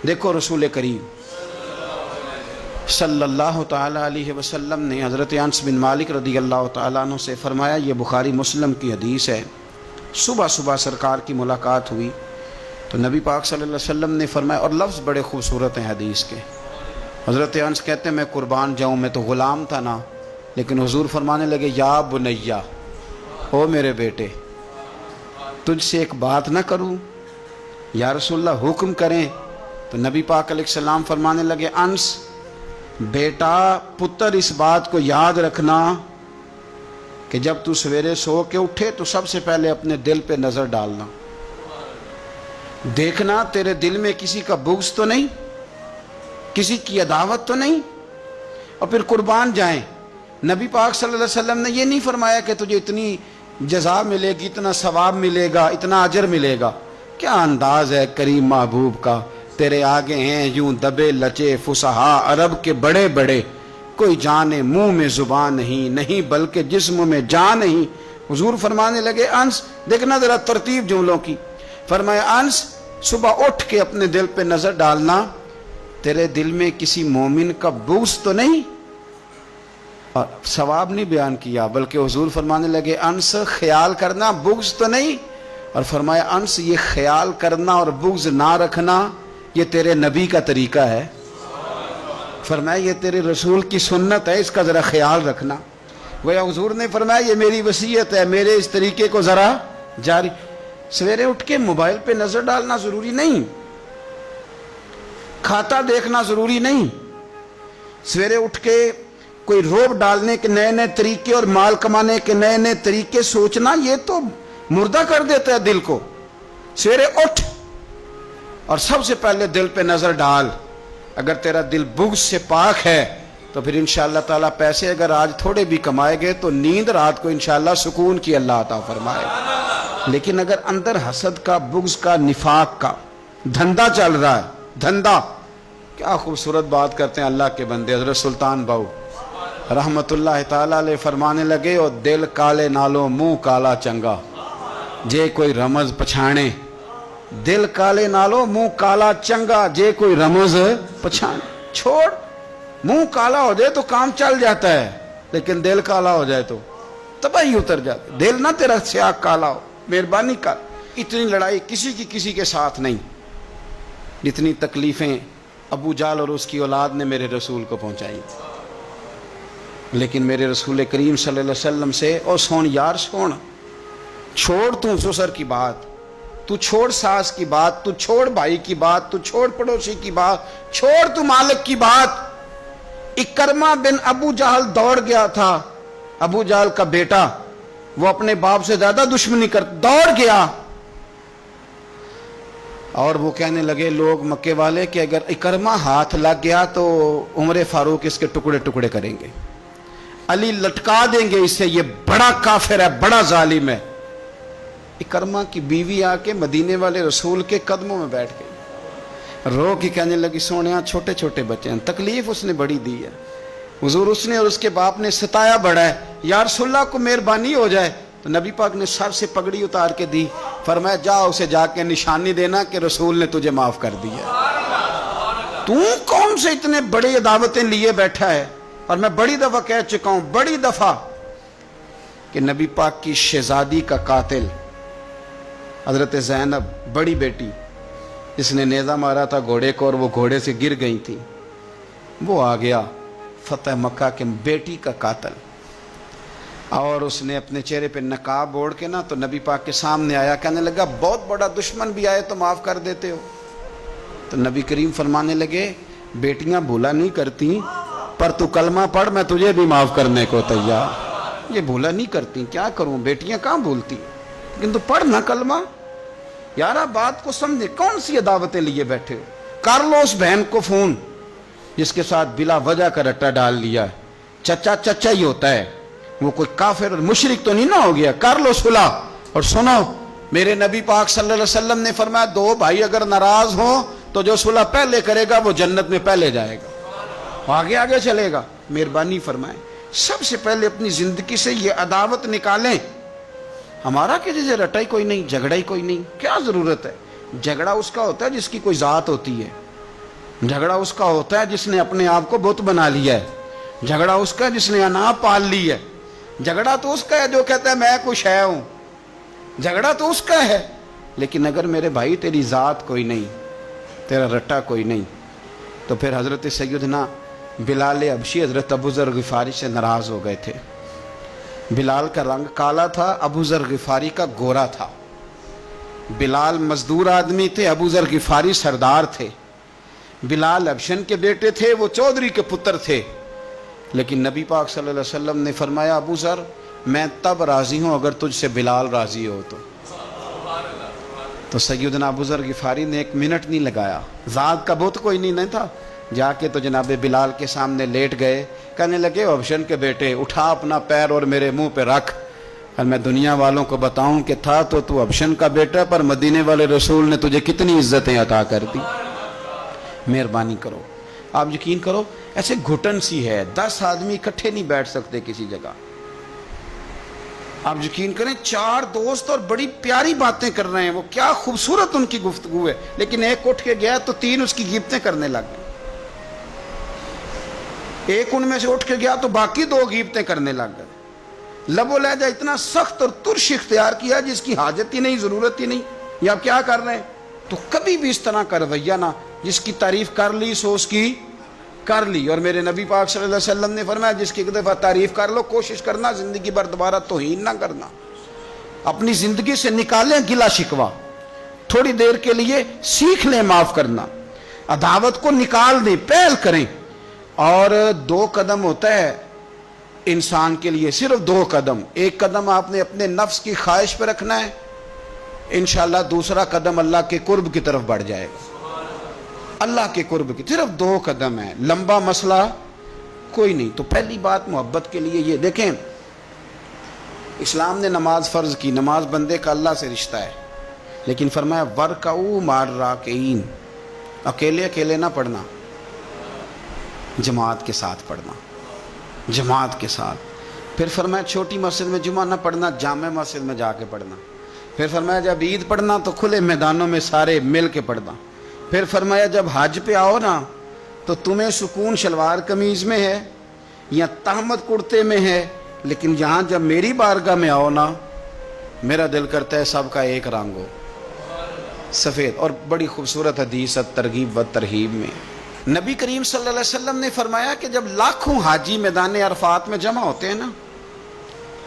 دیکھو رسول کریم صلی اللہ تعالیٰ علیہ وسلم نے حضرت انس بن مالک رضی اللہ تعالیٰ عنہ سے فرمایا، یہ بخاری مسلم کی حدیث ہے، صبح صبح سرکار کی ملاقات ہوئی تو نبی پاک صلی اللہ علیہ وسلم نے فرمایا، اور لفظ بڑے خوبصورت ہیں حدیث کے۔ حضرت انس کہتے ہیں میں قربان جاؤں، میں تو غلام تھا نا، لیکن حضور فرمانے لگے، یا بنیا، او میرے بیٹے، تجھ سے ایک بات نہ کروں؟ یا رسول اللہ حکم کریں؟ تو نبی پاک علیہ السلام فرمانے لگے، انس بیٹا پتر اس بات کو یاد رکھنا کہ جب تو سویرے سو کے اٹھے تو سب سے پہلے اپنے دل پہ نظر ڈالنا، دیکھنا تیرے دل میں کسی کا بغض تو نہیں، کسی کی عداوت تو نہیں، اور پھر قربان جائیں۔ نبی پاک صلی اللہ علیہ وسلم نے یہ نہیں فرمایا کہ تجھے اتنی جزا ملے گی، اتنا ثواب ملے گا، اتنا اجر ملے گا۔ کیا انداز ہے کریم محبوب کا، تیرے آگے ہیں یوں دبے لچے فصحا عرب کے بڑے بڑے، کوئی جانے منہ میں زبان نہیں، نہیں بلکہ جسم میں جان نہیں۔ حضور فرمانے لگے، انس دیکھنا ذرا ترتیب جملوں کی، فرمایا انس صبح اٹھ کے اپنے دل پہ نظر ڈالنا، تیرے دل میں کسی مومن کا بغض تو نہیں۔ اور ثواب نہیں بیان کیا، بلکہ حضور فرمانے لگے، انس خیال کرنا، بغض تو نہیں۔ اور فرمایا، انس یہ خیال کرنا اور بغض نہ رکھنا یہ تیرے نبی کا طریقہ ہے، فرمایا یہ تیرے رسول کی سنت ہے، اس کا ذرا خیال رکھنا۔ گویا حضور نے فرمایا یہ میری وصیت ہے، میرے اس طریقے کو ذرا جاری۔ سویرے اٹھ کے موبائل پہ نظر ڈالنا ضروری نہیں، کھاتا دیکھنا ضروری نہیں، سویرے اٹھ کے کوئی روب ڈالنے کے نئے نئے طریقے اور مال کمانے کے نئے نئے طریقے سوچنا یہ تو مردہ کر دیتا ہے دل کو۔ سویرے اٹھ اور سب سے پہلے دل پہ نظر ڈال، اگر تیرا دل بغض سے پاک ہے تو پھر انشاءاللہ تعالیٰ پیسے اگر آج تھوڑے بھی کمائے گئے تو نیند رات کو انشاءاللہ سکون کی اللہ عطا فرمائے، لیکن اگر اندر حسد کا، بغض کا، نفاق کا دھندا چل رہا ہے، دھندا، کیا خوبصورت بات کرتے ہیں اللہ کے بندے۔ حضرت سلطان باؤ رحمت اللہ تعالیٰ علیہ فرمانے لگے، اور دل کالے نالوں منہ کالا چنگا، جے کوئی رمز پچھانے، دل کالے نالو منہ کالا چنگا، جے کوئی رمز پچھانے۔ چھوڑ، منہ کالا ہو جائے تو کام چل جاتا ہے، لیکن دل کالا ہو جائے تو تباہی اتر جاتی۔ دل نہ تیرا سیاہ کالا ہو، مہربانی کر۔ اتنی لڑائی کسی کی کسی کے ساتھ نہیں جتنی تکلیفیں ابو جہل اور اس کی اولاد نے میرے رسول کو پہنچائی، لیکن میرے رسول کریم صلی اللہ علیہ وسلم سے، او سون یار سون، چھوڑ تو سسر کی بات، تو چھوڑ ساس کی بات، تو چھوڑ بھائی کی بات، تو چھوڑ پڑوسی کی بات، چھوڑ تو مالک کی بات۔ اکرمہ بن ابو جہل دوڑ گیا تھا، ابو جہل کا بیٹا، وہ اپنے باپ سے زیادہ دشمنی کر دوڑ گیا، اور وہ کہنے لگے لوگ مکے والے کہ اگر اکرمہ ہاتھ لگ گیا تو عمر فاروق اس کے ٹکڑے ٹکڑے کریں گے، علی لٹکا دیں گے اسے، یہ بڑا کافر ہے، بڑا ظالم ہے۔ اکرمہ کی بیوی آ کے مدینے والے رسول کے قدموں میں بیٹھ گئی، رو کے کہنے لگی، سونیا چھوٹے چھوٹے بچے ہیں، تکلیف اس نے بڑی دی ہے، حضور اس نے اور اس کے باپ نے ستایا بڑا ہے، یا رسول اللہ کو مہربانی ہو جائے۔ تو نبی پاک نے سر سے پگڑی اتار کے دی، فرمایا جا اسے جا کے نشانی دینا کہ رسول نے تجھے معاف کر دیا۔ تو کون سے اتنے بڑی عداوتیں لیے بیٹھا ہے؟ اور میں بڑی دفعہ کہہ چکا ہوں، بڑی دفعہ، کہ نبی پاک کی شہزادی کا قاتل حضرت زینب بڑی بیٹی، جس نے نیزہ مارا تھا گھوڑے کو اور وہ گھوڑے سے گر گئی تھی، وہ آ گیا فتح مکہ کے بیٹی کا قاتل، اور اس نے اپنے چہرے پہ نقاب اوڑھ کے نا تو نبی پاک کے سامنے آیا، کہنے لگا بہت بڑا دشمن بھی آئے تو معاف کر دیتے ہو۔ تو نبی کریم فرمانے لگے، بیٹیاں بھولا نہیں کرتی، پر تو کلمہ پڑھ، میں تجھے بھی معاف کرنے کو تیار۔ یہ بھولا نہیں کرتی، کیا کروں، بیٹیاں کہاں بھولتی، لیکن تو پڑھ نہ کلمہ۔ یارہ بات کو سمجھے، کون سی عداوتیں لیے بیٹھے ہو؟ کر لو اس بہن کو فون جس کے ساتھ بلا وجہ کا رٹا ڈال لیا ہے، چچا چچا ہی ہوتا ہے، وہ کوئی کافر اور مشرک تو نہیں نہ ہو گیا، کر لو صلح۔ اور سنو، میرے نبی پاک صلی اللہ علیہ وسلم نے فرمایا دو بھائی اگر ناراض ہوں تو جو صلح پہلے کرے گا وہ جنت میں پہلے جائے گا، آگے آگے چلے گا۔ مہربانی فرمائیں، سب سے پہلے اپنی زندگی سے یہ عداوت نکالیں۔ ہمارا کسی سے رٹا ہی کوئی نہیں، جھگڑا ہی کوئی نہیں، کیا ضرورت ہے؟ جھگڑا اس کا ہوتا ہے جس کی کوئی ذات ہوتی ہے، جھگڑا اس کا ہوتا ہے جس نے اپنے آپ کو بت بنا لیا ہے، جھگڑا اس کا جس نے انا پال لی ہے، جھگڑا تو اس کا ہے جو کہتا ہے میں کچھ ہے ہوں، جھگڑا تو اس کا ہے۔ لیکن اگر میرے بھائی تیری ذات کوئی نہیں، تیرا رٹا کوئی نہیں، تو پھر حضرت سیدنا بلال حبشی حضرت ابو ذر غفاری سے ناراض ہو گئے تھے۔ بلال کا رنگ کالا تھا، ابو ذر غفاری کا گورا تھا۔ بلال مزدور آدمی تھے، ابو ذر غفاری سردار تھے۔ بلال حبشن کے بیٹے تھے، وہ چودھری کے پتر تھے۔ لیکن نبی پاک صلی اللہ علیہ وسلم نے فرمایا ابو ذر میں تب راضی ہوں اگر تجھ سے بلال راضی ہو تو سیدنا ابو ذر غفاری نے 1 منٹ نہیں لگایا، ذات کا بت کوئی نہیں تھا، جا کے تو جناب بلال کے سامنے لیٹ گئے، کہنے لگے حبشن کے بیٹے اٹھا اپنا پیر اور میرے منہ پہ رکھ، اور میں دنیا والوں کو بتاؤں کہ تھا تو حبشن کا بیٹا، پر مدینے والے رسول نے تجھے کتنی عزتیں عطا کر دی، مہربانی کرو۔ آپ یقین کرو ایسے گھٹن سی ہے، 10 آدمی اکٹھے نہیں بیٹھ سکتے کسی جگہ۔ آپ یقین کریں 4 دوست اور بڑی پیاری باتیں کر رہے ہیں، وہ کیا خوبصورت ان کی گفتگو ہے، لیکن ایک اٹھ کے گیا تو 3 اس کی غیبتیں کرنے لگ گئے، ایک ان میں سے اٹھ کے گیا تو باقی 2 غیبتیں کرنے لگ گئے۔ لب و لہجہ اتنا سخت اور ترش اختیار کیا جس کی حاجت ہی نہیں، ضرورت ہی نہیں، یہ آپ کیا کر رہے ہیں؟ تو کبھی بھی اس طرح کا رویہ نہ، جس کی تعریف کر لی سو اس کی کر لی۔ اور میرے نبی پاک صلی اللہ علیہ وسلم نے فرمایا جس کی ایک دفعہ تعریف کر لو کوشش کرنا زندگی بھر دوبارہ توہین نہ کرنا، اپنی زندگی سے نکالیں گلا شکوہ، تھوڑی دیر کے لیے سیکھ لیں معاف کرنا، عداوت کو نکال دیں، پہل کریں۔ اور 2 قدم ہوتا ہے انسان کے لیے، صرف 2 قدم، ایک قدم آپ نے اپنے نفس کی خواہش پہ رکھنا ہے، انشاءاللہ دوسرا قدم اللہ کے قرب کی طرف بڑھ جائے گا، اللہ کے قرب کی، صرف 2 قدم ہے، لمبا مسئلہ کوئی نہیں۔ تو پہلی بات محبت کے لیے یہ دیکھیں، اسلام نے نماز فرض کی، نماز بندے کا اللہ سے رشتہ ہے، لیکن فرمایا وَرْكَعُوا مَعَ الرَّاكِعِينَ، اکیلے نہ پڑھنا، جماعت کے ساتھ پڑھنا، جماعت کے ساتھ۔ پھر فرمایا چھوٹی مسجد میں جمعہ نہ پڑھنا، جامع مسجد میں جا کے پڑھنا۔ پھر فرمایا جب عید پڑھنا تو کھلے میدانوں میں سارے مل کے پڑھنا۔ پھر فرمایا جب حج پہ آؤ نا تو تمہیں سکون شلوار قمیض میں ہے یا تہمت کرتے میں ہے، لیکن یہاں جب میری بارگاہ میں آؤ نا میرا دل کرتا ہے سب کا ایک رنگ ہو، سفید۔ اور بڑی خوبصورت حدیث ترغیب و ترہیب میں نبی کریم صلی اللہ علیہ وسلم نے فرمایا کہ جب لاکھوں حاجی میدان عرفات میں جمع ہوتے ہیں نا،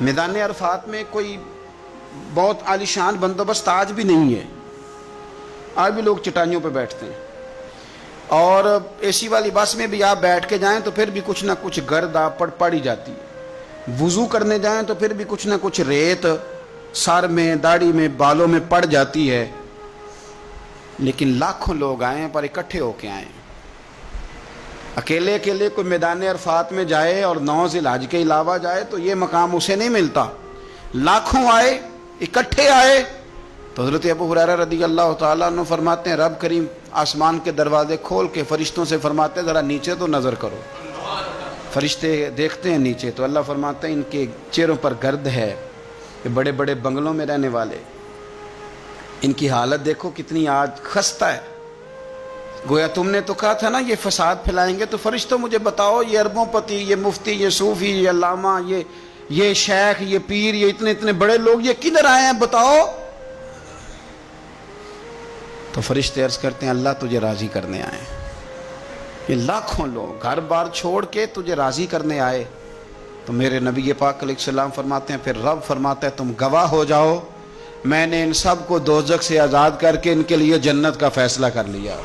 میدان عرفات میں کوئی بہت عالیشان بندوبست آج بھی نہیں ہے، آج بھی لوگ چٹائیوں پہ بیٹھتے ہیں، اور اے سی والی بس میں بھی آپ بیٹھ کے جائیں تو پھر بھی کچھ نہ کچھ گرد آپ پر پڑی جاتی ہے، وضو کرنے جائیں تو پھر بھی کچھ نہ کچھ ریت سر میں، داڑھی میں، بالوں میں پڑ جاتی ہے، لیکن لاکھوں لوگ آئیں پر اکٹھے ہو کے آئیں۔ اکیلے کوئی میدان عرفات میں جائے اور 9 ذی الحج کے علاوہ جائے تو یہ مقام اسے نہیں ملتا، لاکھوں آئے، اکٹھے آئے۔ تو حضرت ابو ہریرہ رضی اللہ تعالیٰ عنہ فرماتے ہیں رب کریم آسمان کے دروازے کھول کے فرشتوں سے فرماتے ہیں ذرا نیچے تو نظر کرو، فرشتے دیکھتے ہیں نیچے تو اللہ فرماتے ہیں ان کے چہروں پر گرد ہے، یہ بڑے بڑے بنگلوں میں رہنے والے، ان کی حالت دیکھو کتنی آج خستہ ہے، گویا تم نے تو کہا تھا نا یہ فساد پھیلائیں گے، تو فرشتوں مجھے بتاؤ یہ اربوں پتی، یہ مفتی، یہ صوفی، یہ علامہ، یہ شیخ، یہ پیر، یہ اتنے بڑے لوگ یہ کدھر آئے ہیں بتاؤ؟ تو فرشتے عرض کرتے ہیں اللہ تجھے راضی کرنے آئے، یہ لاکھوں لوگ گھر بار چھوڑ کے تجھے راضی کرنے آئے۔ تو میرے نبی پاک علیہ السلام فرماتے ہیں پھر رب فرماتا ہے تم گواہ ہو جاؤ میں نے ان سب کو دوزخ سے آزاد کر کے ان کے لیے جنت کا فیصلہ کر لیا۔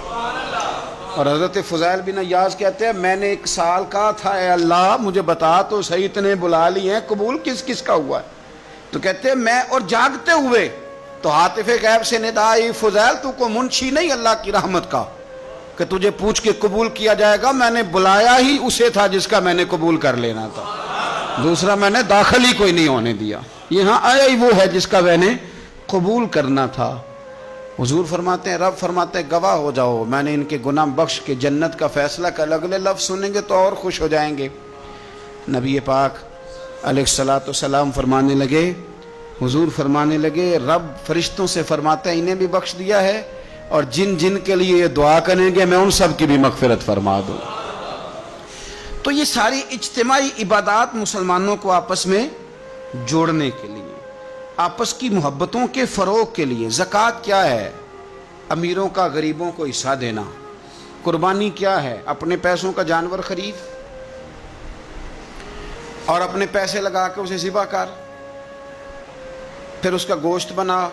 اور حضرت فضیل بن عیاض کہتے ہیں میں نے 1 سال کہا تھا اے اللہ مجھے بتا تو صحیح، اتنے بلا لی ہیں، قبول کس کا ہوا ہے؟ تو کہتے ہیں میں اور جاگتے ہوئے تو عاطف غیب سے ندا آئی فضیل تو کو منشی نہیں اللہ کی رحمت کا کہ تجھے پوچھ کے قبول کیا جائے گا، میں نے بلایا ہی اسے تھا جس کا میں نے قبول کر لینا تھا، دوسرا میں نے داخل ہی کوئی نہیں ہونے دیا، یہاں آیا ہی وہ ہے جس کا میں نے قبول کرنا تھا۔ حضور فرماتے ہیں رب فرماتے ہیں گواہ ہو جاؤ میں نے ان کے گناہ بخش کے جنت کا فیصلہ کر، اگلے لفظ سنیں گے تو اور خوش ہو جائیں گے۔ نبی پاک علیہ السلام فرمانے لگے، حضور فرمانے لگے رب فرشتوں سے فرماتے ہیں انہیں بھی بخش دیا ہے اور جن جن کے لیے یہ دعا کریں گے میں ان سب کی بھی مغفرت فرما دوں. تو یہ ساری اجتماعی عبادات مسلمانوں کو آپس میں جوڑنے کے لیے، آپس کی محبتوں کے فروغ کے لیے. زکوٰۃ کیا ہے؟ امیروں کا غریبوں کو حصہ دینا. قربانی کیا ہے؟ اپنے پیسوں کا جانور خرید اور اپنے پیسے لگا کے اسے ذبح کر، پھر اس کا گوشت بنا،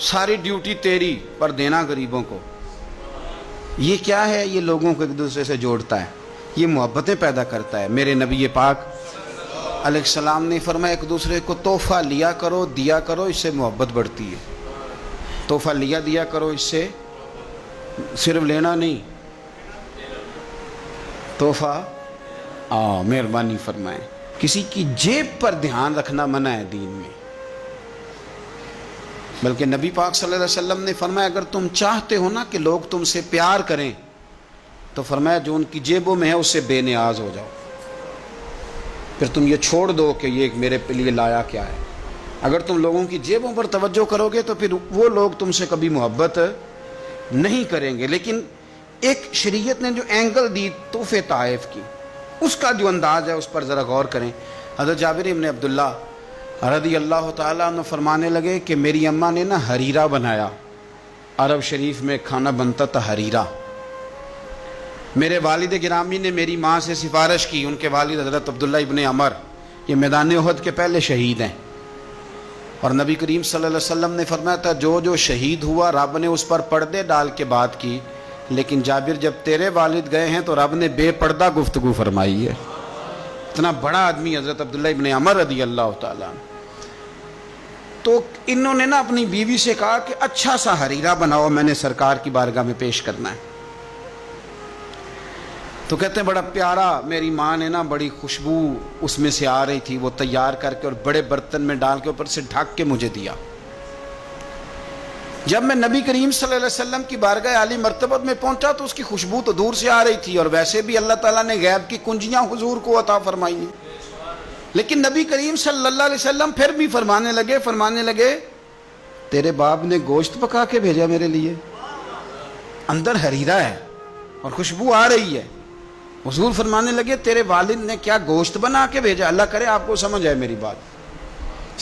ساری ڈیوٹی تیری پر دینا غریبوں کو. یہ کیا ہے؟ یہ لوگوں کو ایک دوسرے سے جوڑتا ہے، یہ محبتیں پیدا کرتا ہے. میرے نبی پاک علیہ السلام نے فرمایا ایک دوسرے کو تحفہ لیا کرو، دیا کرو، اس سے محبت بڑھتی ہے. تحفہ لیا دیا کرو، اس سے صرف لینا نہیں، تحفہ مہربانی فرمائیں. کسی کی جیب پر دھیان رکھنا منع ہے دین میں، بلکہ نبی پاک صلی اللہ علیہ وسلم نے فرمایا اگر تم چاہتے ہو نا کہ لوگ تم سے پیار کریں تو فرمایا جو ان کی جیبوں میں ہے اس سے بے نیاز ہو جاؤ. پھر تم یہ چھوڑ دو کہ یہ میرے لیے لایا کیا ہے. اگر تم لوگوں کی جیبوں پر توجہ کرو گے تو پھر وہ لوگ تم سے کبھی محبت نہیں کریں گے. لیکن ایک شریعت نے جو اینگل دی تحفے طائف کی، اس کا جو انداز ہے اس پر ذرا غور کریں. حضرت جابر ابن عبداللہ رضی اللہ تعالیٰ عنہ فرمانے لگے کہ میری اماں نے نا حریرہ بنایا. عرب شریف میں کھانا بنتا تھا حریرہ. میرے والد گرامی نے میری ماں سے سفارش کی، ان کے والد حضرت عبداللہ ابن عمر یہ میدان احد کے پہلے شہید ہیں، اور نبی کریم صلی اللہ علیہ وسلم نے فرمایا تھا جو جو شہید ہوا رب نے اس پر پردے ڈال کے بات کی، لیکن جابر جب تیرے والد گئے ہیں تو رب نے بے پردہ گفتگو فرمائی ہے. اتنا بڑا آدمی حضرت عبداللہ ابن عمر رضی اللہ تعالیٰ عنہ. تو انہوں نے نا اپنی بیوی سے کہا کہ اچھا سا حریرہ بناؤ، میں نے سرکار کی بارگاہ میں پیش کرنا ہے. تو کہتے ہیں بڑا پیارا، میری ماں نے نا بڑی خوشبو اس میں سے آ رہی تھی، وہ تیار کر کے اور بڑے برتن میں ڈال کے اوپر سے ڈھک کے مجھے دیا. جب میں نبی کریم صلی اللہ علیہ وسلم کی بارگاہ عالی مرتبت میں پہنچا تو اس کی خوشبو تو دور سے آ رہی تھی، اور ویسے بھی اللہ تعالیٰ نے غیب کی کنجیاں حضور کو عطا فرمائی ہیں. لیکن نبی کریم صلی اللہ علیہ وسلم پھر بھی فرمانے لگے تیرے باپ نے گوشت پکا کے بھیجا میرے لیے، اندر حریرہ ہے اور خوشبو آ رہی ہے. حضور فرمانے لگے تیرے والد نے کیا گوشت بنا کے بھیجا؟ اللہ کرے آپ کو سمجھ آئے میری بات.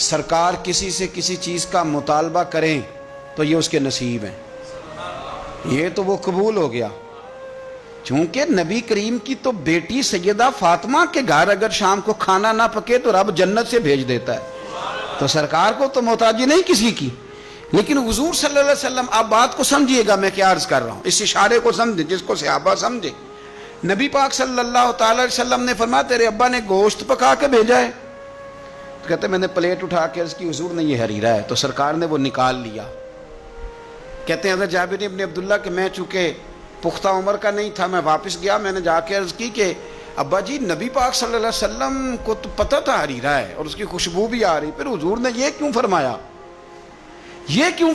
سرکار کسی سے کسی چیز کا مطالبہ کریں تو یہ اس کے نصیب ہیں، یہ تو وہ قبول ہو گیا. چونکہ نبی کریم کی تو بیٹی سیدہ فاطمہ کے گھر اگر شام کو کھانا نہ پکے تو رب جنت سے بھیج دیتا ہے، تو سرکار کو تو محتاجی نہیں کسی کی. لیکن حضور صلی اللہ علیہ وسلم، آپ بات کو سمجھیے گا میں کیا عرض کر رہا ہوں، اس اشارے کو سمجھیں جس کو صحابہ سمجھے. نبی پاک صلی اللہ تعالی علیہ وسلم نے فرمایا تیرے ابا نے گوشت پکا کے بھیجا ہے. کہتے میں نے پلیٹ اٹھا کے عرض کی حضور نے یہ حریرہ ہے، تو سرکار نے وہ نکال لیا. کہتے ہیں حضرت جابر ابن عبداللہ کہ میں چونکہ پختہ عمر کا نہیں تھا، میں واپس گیا، میں نے جا کے عرض کی کہ ابا جی نبی پاک صلی اللہ علیہ وسلم کو تو پتہ تھا حریرہ ہے اور اس کی خوشبو بھی آ رہی، پھر حضور نے یہ کیوں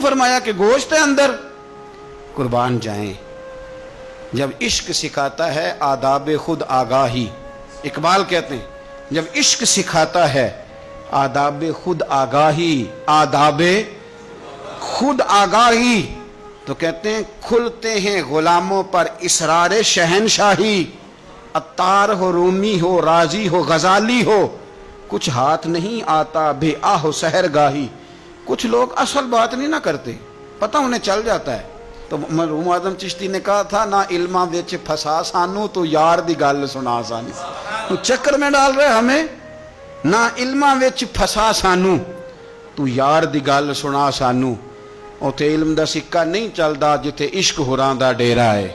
فرمایا کہ گوشت ہے اندر؟ قربان جائیں، جب عشق سکھاتا ہے آداب خود آگاہی، اقبال کہتے ہیں جب عشق سکھاتا ہے آداب خود آگاہی تو کہتے ہیں کھلتے ہیں غلاموں پر اسرار شہنشاہی. عطار ہو، رومی ہو، رازی ہو، غزالی ہو، کچھ ہاتھ نہیں آتا بے آہ سحر گاہی. کچھ لوگ اصل بات نہیں نہ کرتے، پتہ انہیں چل جاتا ہے. تو مرحوم اعظم چشتی نے کہا تھا نہ علماں وچ پھسا سانو تو یار دی گل سنا سانی. تو چکر میں ڈال رہے ہمیں، نہ علماں وچ پھسا سانو تو یار دی گل سنا سانو. اوتھے علم دا سکہ نہیں چلدا جتھے عشق ہوراں دا ڈیرا ہے.